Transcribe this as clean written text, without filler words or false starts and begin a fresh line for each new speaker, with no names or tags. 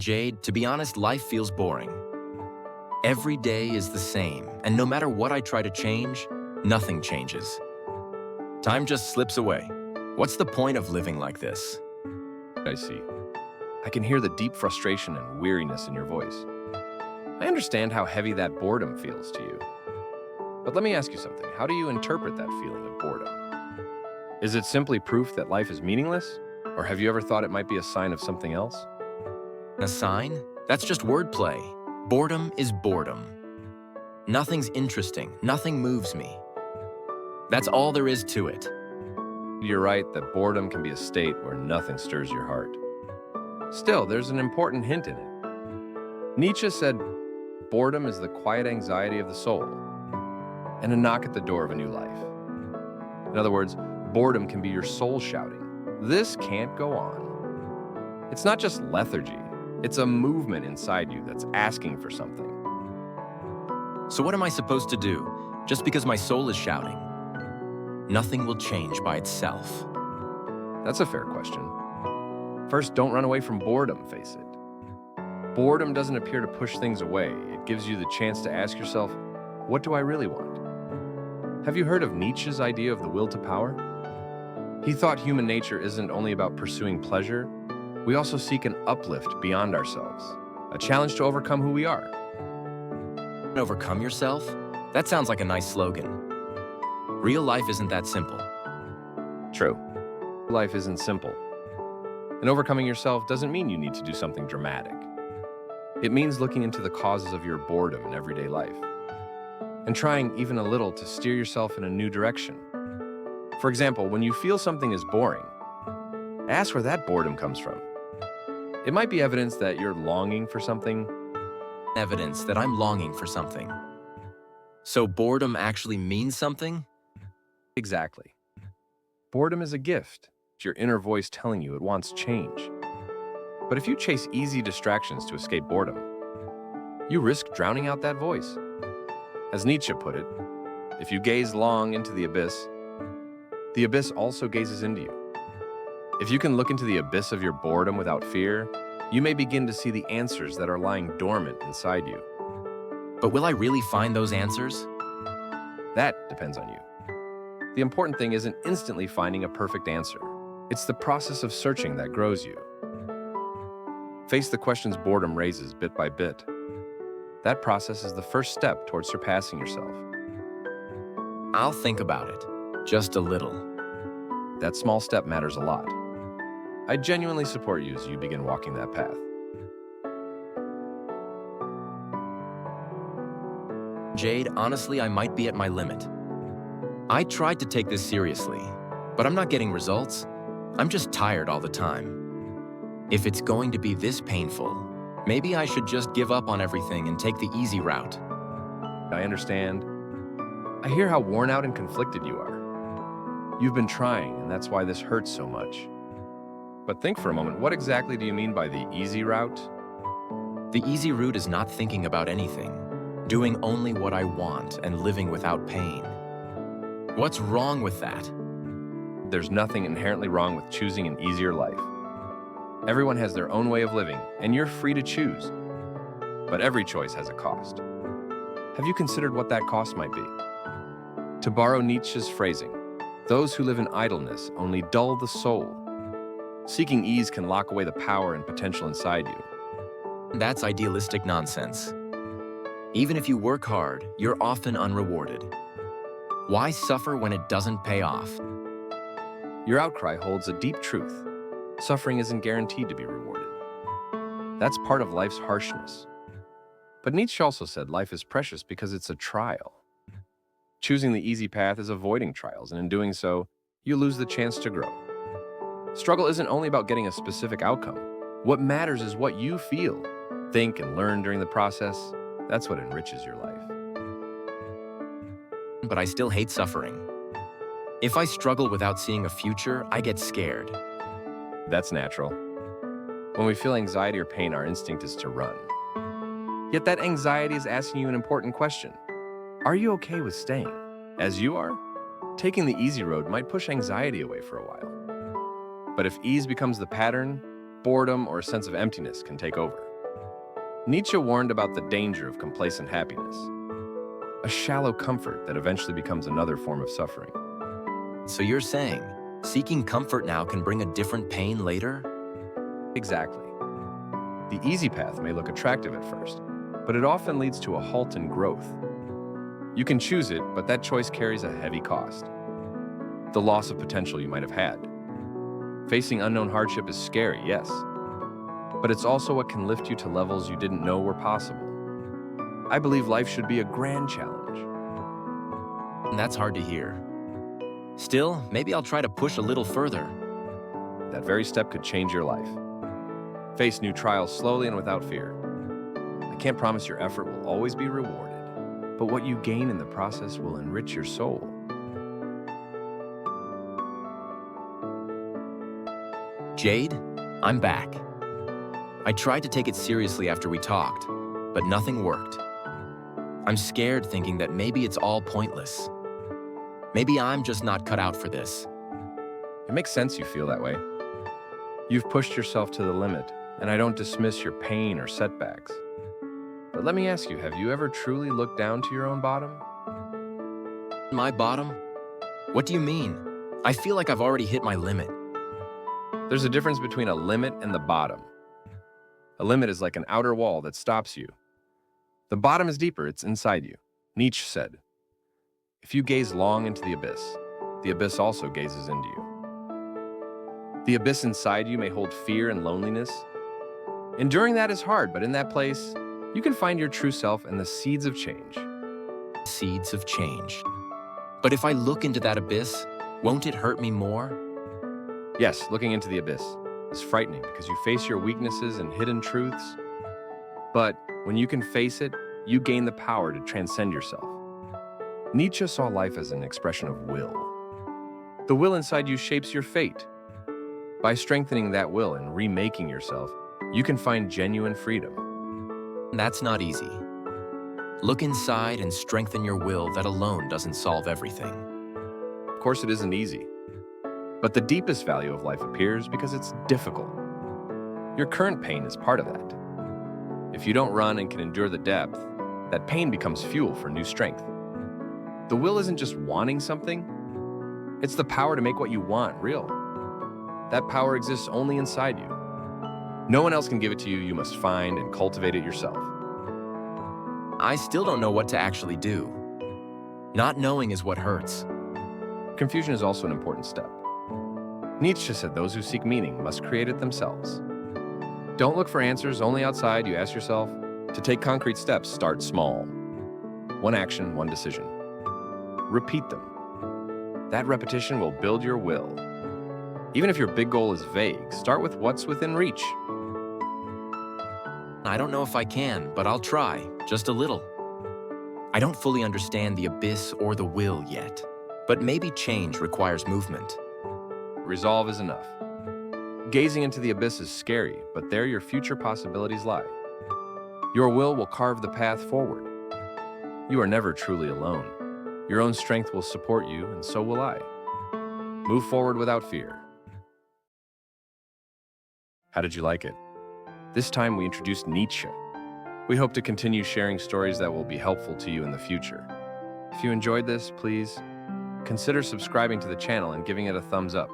Jade, to be honest, life feels boring. Every day is the same, and no matter what I try to change, nothing changes. Time just slips away. What's the point of living like this?
I see. I can hear the deep frustration and weariness in your voice. I understand how heavy that boredom feels to you. But let me ask you something. How do you interpret that feeling of boredom? Is it simply proof that life is meaningless? Or have you ever thought it might be a sign of something else?
A sign? That's just wordplay. Boredom is boredom. Nothing's interesting, nothing moves me. That's all there is to it.
You're right that boredom can be a state where nothing stirs your heart. Still, there's an important hint in it. Nietzsche said, boredom is the quiet anxiety of the soul and a knock at the door of a new life. In other words, boredom can be your soul shouting, "This can't go on." It's not just lethargy. It's a movement inside you that's asking for something.
So what am I supposed to do, just because my soul is shouting? Nothing will change by itself.
That's a fair question. First, don't run away from boredom, face it. Boredom doesn't appear to push things away. It gives you the chance to ask yourself, what do I really want? Have you heard of Nietzsche's idea of the will to power? He thought human nature isn't only about pursuing pleasure, we also seek an uplift beyond ourselves, a challenge to overcome who we are.
Overcome yourself? That sounds like a nice slogan. Real life isn't that simple.
True. Life isn't simple. And overcoming yourself doesn't mean you need to do something dramatic. It means looking into the causes of your boredom in everyday life and trying even a little to steer yourself in a new direction. For example, when you feel something is boring, ask where that boredom comes from. It might be evidence that you're longing for something.
Evidence that I'm longing for something. So boredom actually means something?
Exactly. Boredom is a gift. It's your inner voice telling you it wants change. But if you chase easy distractions to escape boredom, you risk drowning out that voice. As Nietzsche put it, if you gaze long into the abyss also gazes into you. If you can look into the abyss of your boredom without fear, you may begin to see the answers that are lying dormant inside you.
But will I really find those answers?
That depends on you. The important thing isn't instantly finding a perfect answer. It's the process of searching that grows you. Face the questions boredom raises bit by bit. That process is the first step towards surpassing yourself.
I'll think about it, just a little.
That small step matters a lot. I genuinely support you as you begin walking that path.
Jade, honestly, I might be at my limit. I tried to take this seriously, but I'm not getting results. I'm just tired all the time. If it's going to be this painful, maybe I should just give up on everything and take the easy route.
I understand. I hear how worn out and conflicted you are. You've been trying, and that's why this hurts so much. But think for a moment, what exactly do you mean by the easy route?
The easy route is not thinking about anything, doing only what I want and living without pain. What's wrong with that?
There's nothing inherently wrong with choosing an easier life. Everyone has their own way of living, and you're free to choose. But every choice has a cost. Have you considered what that cost might be? To borrow Nietzsche's phrasing, those who live in idleness only dull the soul. Seeking ease can lock away the power and potential inside you.
That's idealistic nonsense. Even if you work hard, you're often unrewarded. Why suffer when it doesn't pay off?
Your outcry holds a deep truth. Suffering isn't guaranteed to be rewarded. That's part of life's harshness. But Nietzsche also said life is precious because it's a trial. Choosing the easy path is avoiding trials, and in doing so, you lose the chance to grow. Struggle isn't only about getting a specific outcome. What matters is what you feel, think, and learn during the process. That's what enriches your life.
But I still hate suffering. If I struggle without seeing a future, I get scared.
That's natural. When we feel anxiety or pain, our instinct is to run. Yet that anxiety is asking you an important question. Are you okay with staying as you are? Taking the easy road might push anxiety away for a while. But if ease becomes the pattern, boredom or a sense of emptiness can take over. Nietzsche warned about the danger of complacent happiness, a shallow comfort that eventually becomes another form of suffering.
So you're saying, seeking comfort now can bring a different pain later?
Exactly. The easy path may look attractive at first, but it often leads to a halt in growth. You can choose it, but that choice carries a heavy cost. The loss of potential you might have had. Facing unknown hardship is scary, yes, but it's also what can lift you to levels you didn't know were possible. I believe life should be a grand challenge.
And that's hard to hear. Still, maybe I'll try to push a little further.
That very step could change your life. Face new trials slowly and without fear. I can't promise your effort will always be rewarded, but what you gain in the process will enrich your soul.
Jade, I'm back. I tried to take it seriously after we talked, but nothing worked. I'm scared thinking that maybe it's all pointless. Maybe I'm just not cut out for this.
It makes sense you feel that way. You've pushed yourself to the limit, and I don't dismiss your pain or setbacks. But let me ask you, have you ever truly looked down to your own bottom?
My bottom? What do you mean? I feel like I've already hit my limit.
There's a difference between a limit and the bottom. A limit is like an outer wall that stops you. The bottom is deeper, it's inside you. Nietzsche said, "If you gaze long into the abyss also gazes into you." The abyss inside you may hold fear and loneliness. Enduring that is hard, but in that place, you can find your true self and the seeds of change.
Seeds of change. But if I look into that abyss, won't it hurt me more?
Yes, looking into the abyss is frightening because you face your weaknesses and hidden truths. But when you can face it, you gain the power to transcend yourself. Nietzsche saw life as an expression of will. The will inside you shapes your fate. By strengthening that will and remaking yourself, you can find genuine freedom.
That's not easy. Look inside and strengthen your will. That alone doesn't solve everything.
Of course, it isn't easy. But the deepest value of life appears because it's difficult. Your current pain is part of that. If you don't run and can endure the depth, that pain becomes fuel for new strength. The will isn't just wanting something, it's the power to make what you want real. That power exists only inside you. No one else can give it to you, you must find and cultivate it yourself.
I still don't know what to actually do. Not knowing is what hurts.
Confusion is also an important step. Nietzsche said those who seek meaning must create it themselves. Don't look for answers only outside, you ask yourself. To take concrete steps, start small. One action, one decision. Repeat them. That repetition will build your will. Even if your big goal is vague, start with what's within reach.
I don't know if I can, but I'll try, just a little. I don't fully understand the abyss or the will yet, but maybe change requires movement.
Resolve is enough. Gazing into the abyss is scary, but there your future possibilities lie. Your will carve the path forward. You are never truly alone. Your own strength will support you, and so will I. Move forward without fear. How did you like it? This time we introduced Nietzsche. We hope to continue sharing stories that will be helpful to you in the future. If you enjoyed this, please consider subscribing to the channel and giving it a thumbs up.